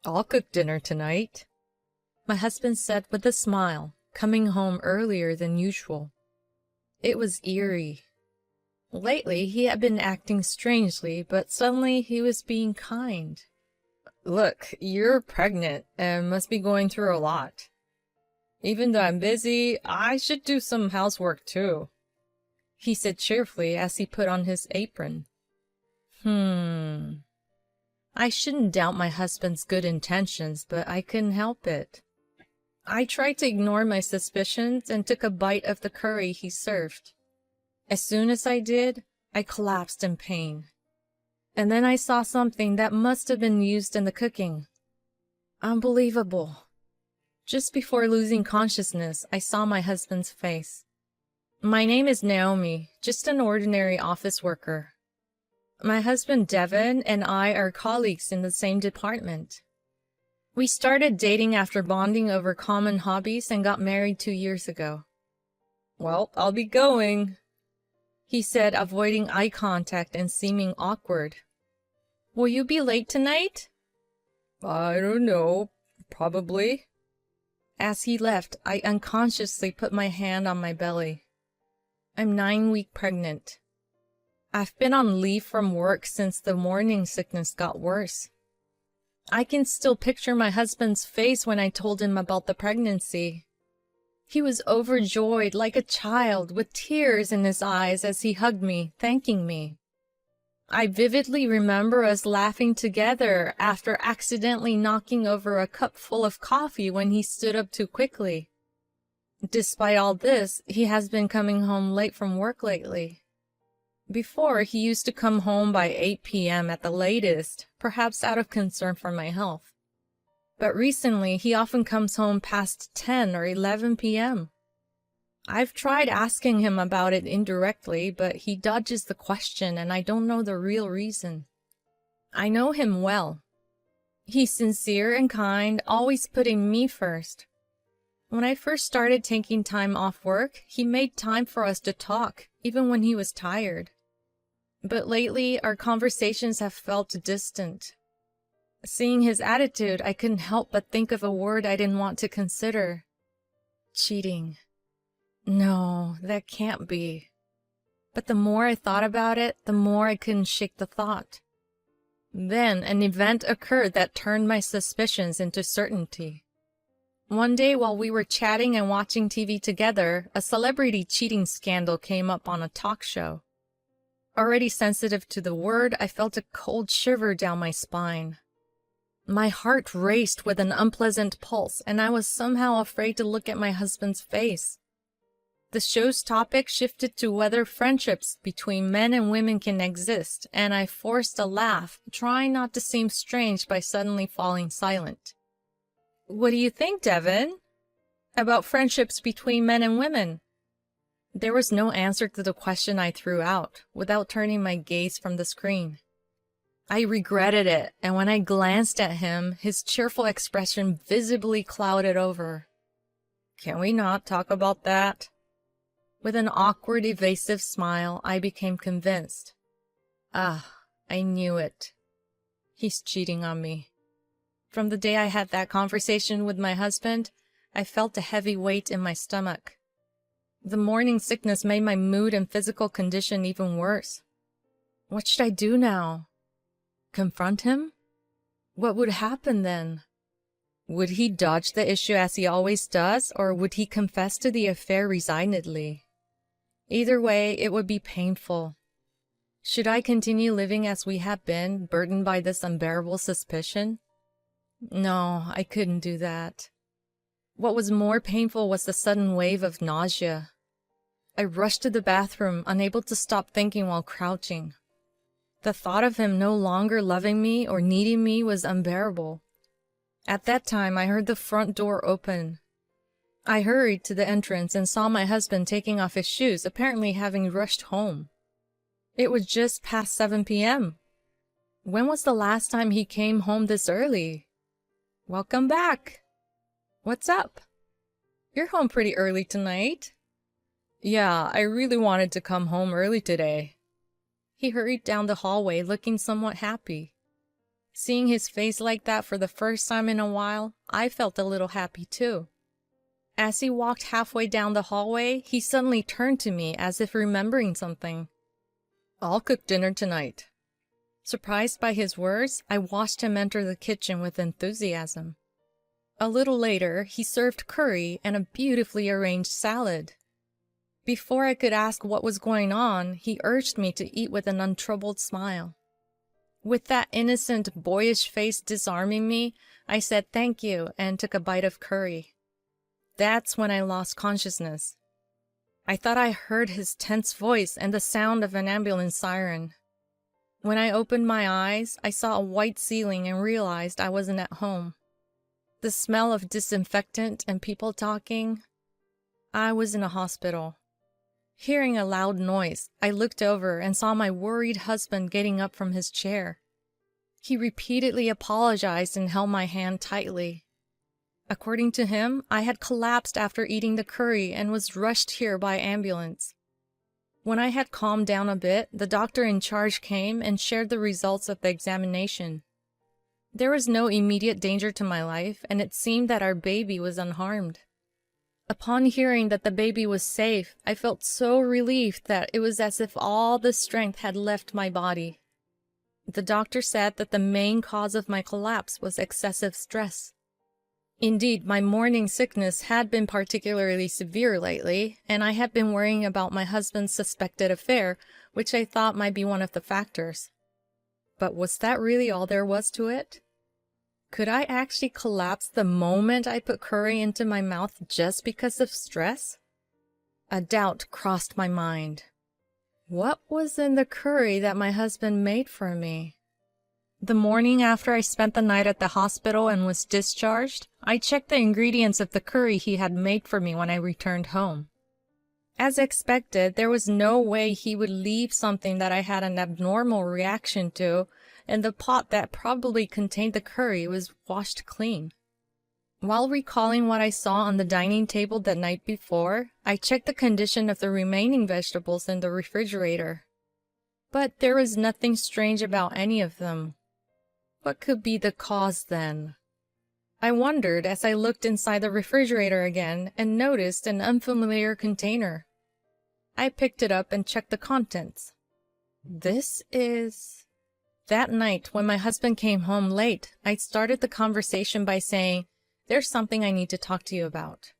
I'll cook dinner tonight, my husband said with a smile, coming home earlier than usual. It was eerie. Lately, he had been acting strangely, but suddenly he was being kind. Look, you're pregnant and must be going through a lot. Even though I'm busy, I should do some housework too, he said cheerfully as he put on his apron. I shouldn't doubt my husband's good intentions, but I couldn't help it. I tried to ignore my suspicions and took a bite of the curry he served. As soon as I did, I collapsed in pain. And then I saw something that must have been used in the cooking. Unbelievable. Just before losing consciousness, I saw my husband's face. My name is Naomi, just an ordinary office worker. My husband Devin and I are colleagues in the same department. We started dating after bonding over common hobbies and got married 2 years ago. Well, I'll be going, he said, avoiding eye contact and seeming awkward. Will you be late tonight? I don't know. Probably. As he left, I unconsciously put my hand on my belly. I'm 9 weeks pregnant. I've been on leave from work since the morning sickness got worse. I can still picture my husband's face when I told him about the pregnancy. He was overjoyed like a child with tears in his eyes as he hugged me, thanking me. I vividly remember us laughing together after accidentally knocking over a cup full of coffee when he stood up too quickly. Despite all this, he has been coming home late from work lately. Before, he used to come home by 8 p.m. at the latest, perhaps out of concern for my health. But recently, he often comes home past 10 or 11 p.m. I've tried asking him about it indirectly, but he dodges the question and I don't know the real reason. I know him well. He's sincere and kind, always putting me first. When I first started taking time off work, he made time for us to talk, even when he was tired. But lately, our conversations have felt distant. Seeing his attitude, I couldn't help but think of a word I didn't want to consider. Cheating. No, that can't be. But the more I thought about it, the more I couldn't shake the thought. Then an event occurred that turned my suspicions into certainty. One day while we were chatting and watching TV together, a celebrity cheating scandal came up on a talk show. Already sensitive to the word, I felt a cold shiver down my spine. My heart raced with an unpleasant pulse, and I was somehow afraid to look at my husband's face. The show's topic shifted to whether friendships between men and women can exist, and I forced a laugh, trying not to seem strange by suddenly falling silent. What do you think, Devin? About friendships between men and women? There was no answer to the question I threw out, without turning my gaze from the screen. I regretted it, and when I glanced at him, his cheerful expression visibly clouded over. Can we not talk about that? With an awkward, evasive smile, I became convinced. Ah, I knew it. He's cheating on me. From the day I had that conversation with my husband, I felt a heavy weight in my stomach. The morning sickness made my mood and physical condition even worse. What should I do now? Confront him? What would happen then? Would he dodge the issue as he always does, or would he confess to the affair resignedly? Either way, it would be painful. Should I continue living as we have been, burdened by this unbearable suspicion? No, I couldn't do that. What was more painful was the sudden wave of nausea. I rushed to the bathroom, unable to stop thinking while crouching. The thought of him no longer loving me or needing me was unbearable. At that time, I heard the front door open. I hurried to the entrance and saw my husband taking off his shoes, apparently having rushed home. It was just past 7 p.m. When was the last time he came home this early? Welcome back. What's up? You're home pretty early tonight. Yeah, I really wanted to come home early today. He hurried down the hallway looking somewhat happy. Seeing his face like that for the first time in a while, I felt a little happy too. As he walked halfway down the hallway, he suddenly turned to me as if remembering something. "I'll cook dinner tonight." Surprised by his words, I watched him enter the kitchen with enthusiasm. A little later, he served curry and a beautifully arranged salad. Before I could ask what was going on, he urged me to eat with an untroubled smile. With that innocent, boyish face disarming me, I said thank you and took a bite of curry. That's when I lost consciousness. I thought I heard his tense voice and the sound of an ambulance siren. When I opened my eyes, I saw a white ceiling and realized I wasn't at home. The smell of disinfectant and people talking. I was in a hospital. Hearing a loud noise, I looked over and saw my worried husband getting up from his chair. He repeatedly apologized and held my hand tightly. According to him, I had collapsed after eating the curry and was rushed here by ambulance. When I had calmed down a bit, the doctor in charge came and shared the results of the examination. There was no immediate danger to my life, and it seemed that our baby was unharmed. Upon hearing that the baby was safe, I felt so relieved that it was as if all the strength had left my body. The doctor said that the main cause of my collapse was excessive stress. Indeed, my morning sickness had been particularly severe lately, and I had been worrying about my husband's suspected affair, which I thought might be one of the factors. But was that really all there was to it? Could I actually collapse the moment I put curry into my mouth just because of stress? A doubt crossed my mind. What was in the curry that my husband made for me? The morning after I spent the night at the hospital and was discharged, I checked the ingredients of the curry he had made for me when I returned home. As expected, there was no way he would leave something that I had an abnormal reaction to, and the pot that probably contained the curry was washed clean. While recalling what I saw on the dining table the night before, I checked the condition of the remaining vegetables in the refrigerator. But there was nothing strange about any of them. What could be the cause then? I wondered as I looked inside the refrigerator again and noticed an unfamiliar container. I picked it up and checked the contents. That night, when my husband came home late, I started the conversation by saying, "There's something I need to talk to you about."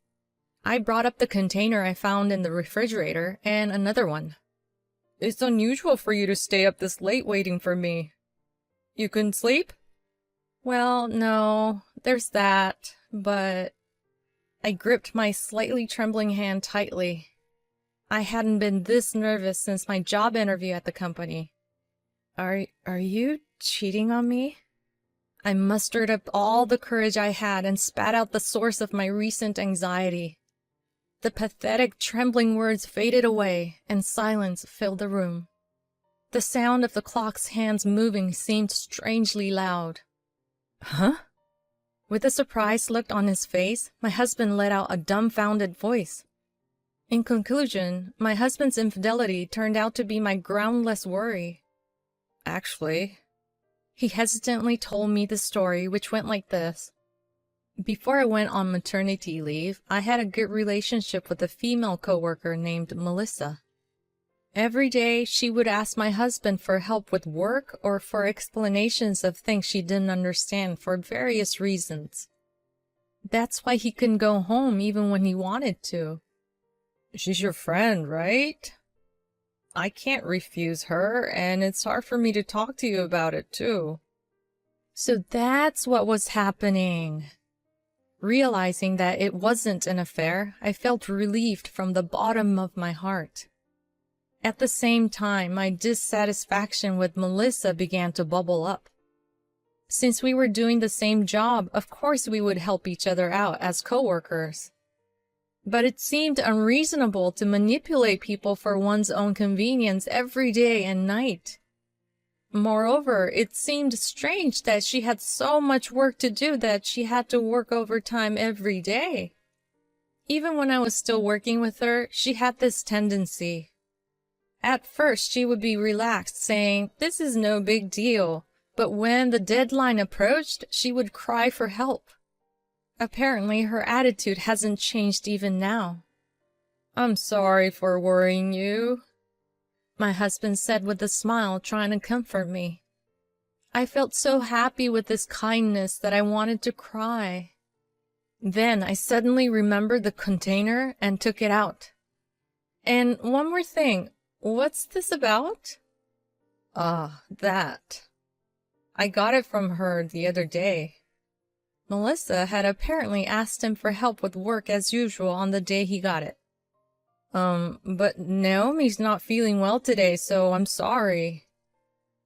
I brought up the container I found in the refrigerator and another one. "It's unusual for you to stay up this late waiting for me. You couldn't sleep?" "Well, no, there's that, but..." I gripped my slightly trembling hand tightly. I hadn't been this nervous since my job interview at the company. Are you cheating on me?" I mustered up all the courage I had and spat out the source of my recent anxiety. The pathetic, trembling words faded away, and silence filled the room. The sound of the clock's hands moving seemed strangely loud. "Huh?" With a surprised look on his face, my husband let out a dumbfounded voice. In conclusion, my husband's infidelity turned out to be my groundless worry. "Actually..." He hesitantly told me the story, which went like this. Before I went on maternity leave, I had a good relationship with a female coworker named Melissa. Every day, she would ask my husband for help with work or for explanations of things she didn't understand for various reasons. That's why he couldn't go home even when he wanted to. "She's your friend, right? I can't refuse her, and it's hard for me to talk to you about it, too." So that's what was happening. Realizing that it wasn't an affair, I felt relieved from the bottom of my heart. At the same time, my dissatisfaction with Melissa began to bubble up. Since we were doing the same job, of course we would help each other out as coworkers. But it seemed unreasonable to manipulate people for one's own convenience every day and night. Moreover, it seemed strange that she had so much work to do that she had to work overtime every day. Even when I was still working with her, she had this tendency. At first, she would be relaxed, saying, "This is no big deal," but when the deadline approached, she would cry for help. Apparently, her attitude hasn't changed even now. "I'm sorry for worrying you," my husband said with a smile, trying to comfort me. I felt so happy with his kindness that I wanted to cry. Then I suddenly remembered the container and took it out. "And one more thing, what's this about?" That. I got it from her the other day." Melissa had apparently asked him for help with work as usual on the day he got it. But Naomi's not feeling well today, so I'm sorry."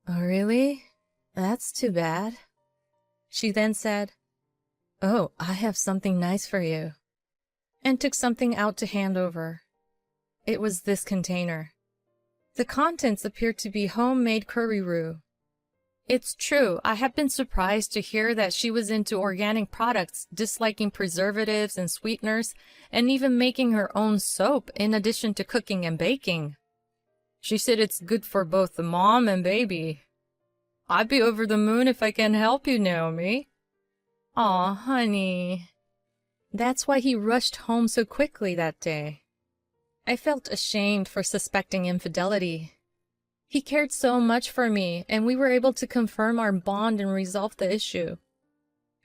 "Oh, really? That's too bad." She then said, "Oh, I have something nice for you," and took something out to hand over. It was this container. The contents appeared to be homemade curry roux. It's true, I have been surprised to hear that she was into organic products, disliking preservatives and sweeteners, and even making her own soap in addition to cooking and baking. She said it's good for both the mom and baby. "I'd be over the moon if I can help you, Naomi." "Aw, honey." That's why he rushed home so quickly that day. I felt ashamed for suspecting infidelity. He cared so much for me, and we were able to confirm our bond and resolve the issue.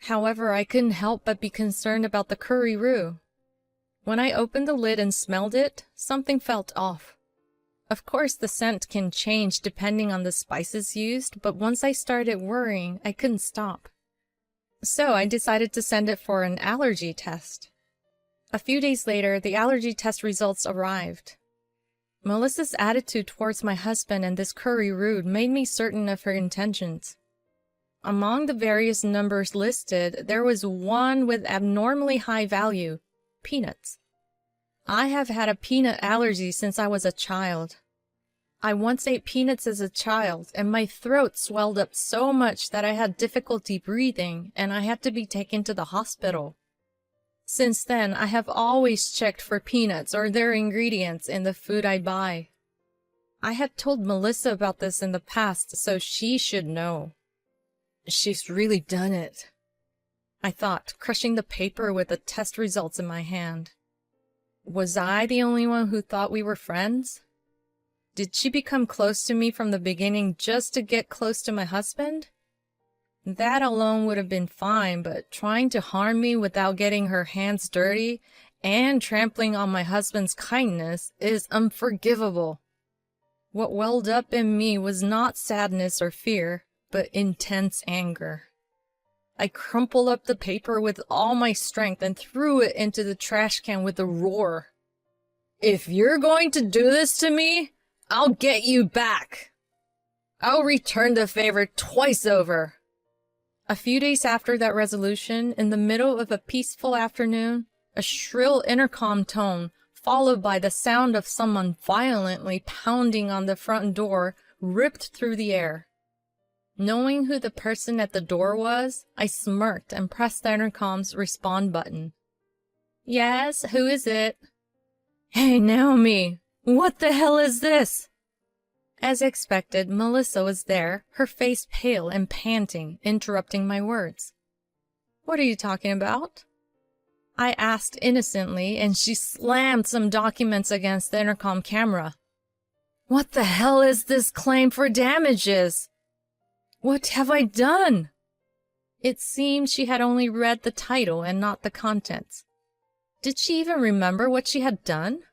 However, I couldn't help but be concerned about the curry roux. When I opened the lid and smelled it, something felt off. Of course, the scent can change depending on the spices used, but once I started worrying, I couldn't stop. So I decided to send it for an allergy test. A few days later, the allergy test results arrived. Melissa's attitude towards my husband and this curry roux made me certain of her intentions. Among the various numbers listed, there was one with abnormally high value: peanuts. I have had a peanut allergy since I was a child. I once ate peanuts as a child, and my throat swelled up so much that I had difficulty breathing, and I had to be taken to the hospital. Since then, I have always checked for peanuts or their ingredients in the food I buy. I had told Melissa about this in the past, so she should know. She's really done it, I thought, crushing the paper with the test results in my hand. Was I the only one who thought we were friends? Did she become close to me from the beginning just to get close to my husband? That alone would have been fine, but trying to harm me without getting her hands dirty and trampling on my husband's kindness is unforgivable. What welled up in me was not sadness or fear, but intense anger. I crumpled up the paper with all my strength and threw it into the trash can with a roar. "If you're going to do this to me, I'll get you back. I'll return the favor twice over." A few days after that resolution, in the middle of a peaceful afternoon, a shrill intercom tone, followed by the sound of someone violently pounding on the front door, ripped through the air. Knowing who the person at the door was, I smirked and pressed the intercom's respond button. "Yes, who is it?" "Hey, Naomi, what the hell is this?" As expected, Melissa was there, her face pale and panting, interrupting my words. "What are you talking about?" I asked innocently, and she slammed some documents against the intercom camera. "What the hell is this claim for damages? What have I done?" It seemed she had only read the title and not the contents. Did she even remember what she had done?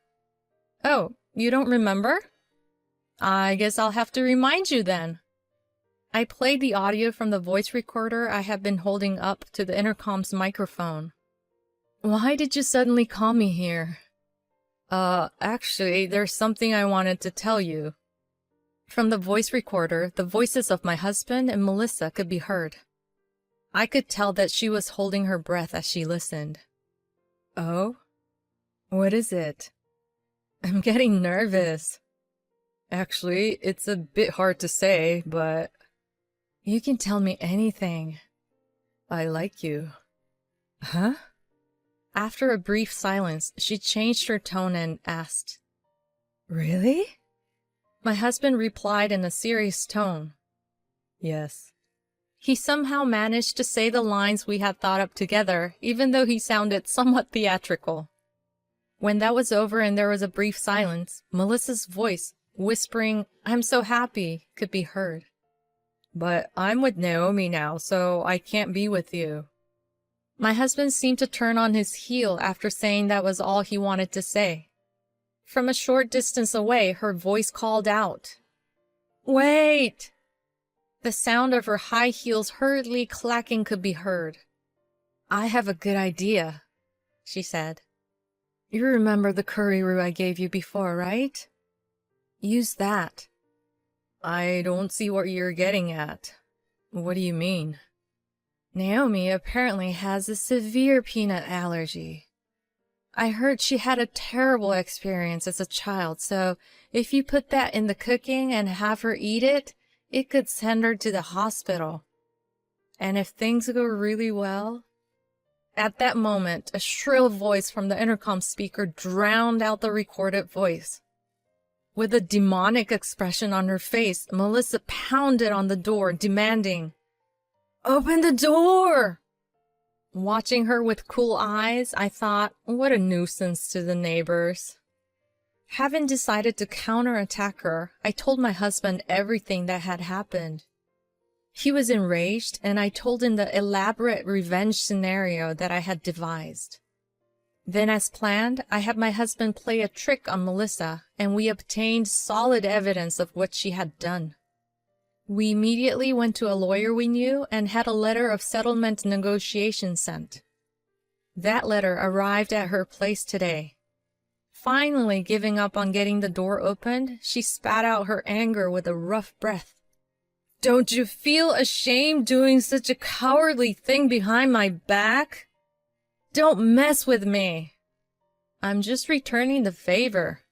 "Oh, you don't remember? I guess I'll have to remind you then." I played the audio from the voice recorder I had been holding up to the intercom's microphone. "Why did you suddenly call me here?" Actually, there's something I wanted to tell you." From the voice recorder, the voices of my husband and Melissa could be heard. I could tell that she was holding her breath as she listened. "Oh? What is it?" "I'm getting nervous." "Actually, it's a bit hard to say, but..." "You can tell me anything." "I like you." "Huh?" After a brief silence, she changed her tone and asked, "Really?" My husband replied in a serious tone, "Yes, He somehow managed to say the lines we had thought up together, even though he sounded somewhat theatrical. When that was over and there was a brief silence, Melissa's voice, whispering, "I'm so happy," could be heard. "But I'm with Naomi now, so I can't be with you." My husband seemed to turn on his heel after saying that was all he wanted to say. From a short distance away, her voice called out, "Wait!" The sound of her high heels hurriedly clacking could be heard. "I have a good idea," she said. "You remember the curry roux I gave you before, right? Use that." "I don't see what you're getting at. What do you mean?" "Naomi apparently has a severe peanut allergy. I heard she had a terrible experience as a child, so if you put that in the cooking and have her eat it, it could send her to the hospital. And if things go really well..." At that moment, a shrill voice from the intercom speaker drowned out the recorded voice. With a demonic expression on her face, Melissa pounded on the door, demanding, "Open the door!" Watching her with cool eyes, I thought, what a nuisance to the neighbors. Having decided to counterattack her, I told my husband everything that had happened. He was enraged, and I told him the elaborate revenge scenario that I had devised. Then, as planned, I had my husband play a trick on Melissa, and we obtained solid evidence of what she had done. We immediately went to a lawyer we knew and had a letter of settlement negotiation sent. That letter arrived at her place today. Finally giving up on getting the door opened, she spat out her anger with a rough breath. "Don't you feel ashamed doing such a cowardly thing behind my back? Don't mess with me. I'm just returning the favor.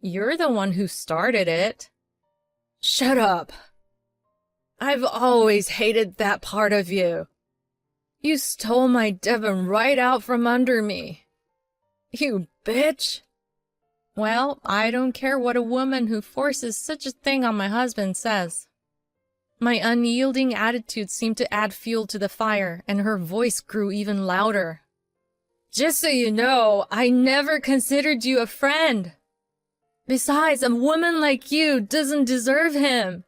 You're the one who started it." "Shut up. I've always hated that part of you. You stole my Devon right out from under me. You bitch." Well, I don't care what a woman who forces such a thing on my husband says. My unyielding attitude seemed to add fuel to the fire, and her voice grew even louder. "Just so you know, I never considered you a friend. Besides, a woman like you doesn't deserve him.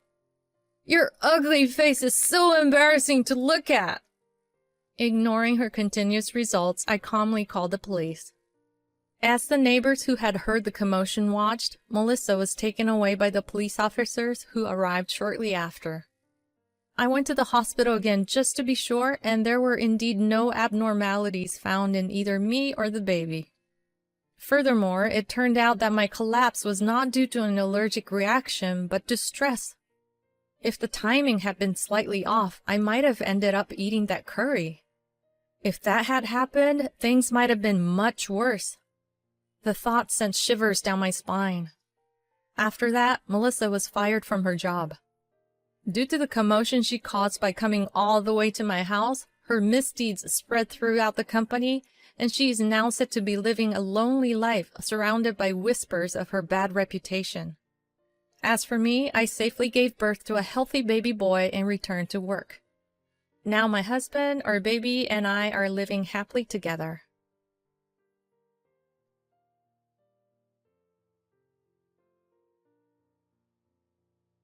Your ugly face is so embarrassing to look at." Ignoring her continuous results, I calmly called the police. As the neighbors who had heard the commotion watched, Melissa was taken away by the police officers who arrived shortly after. I went to the hospital again just to be sure, and there were indeed no abnormalities found in either me or the baby. Furthermore, it turned out that my collapse was not due to an allergic reaction, but to stress. If the timing had been slightly off, I might have ended up eating that curry. If that had happened, things might have been much worse. The thought sent shivers down my spine. After that, Melissa was fired from her job. Due to the commotion she caused by coming all the way to my house, her misdeeds spread throughout the company, and she is now said to be living a lonely life surrounded by whispers of her bad reputation. As for me, I safely gave birth to a healthy baby boy and returned to work. Now my husband, our baby, and I are living happily together.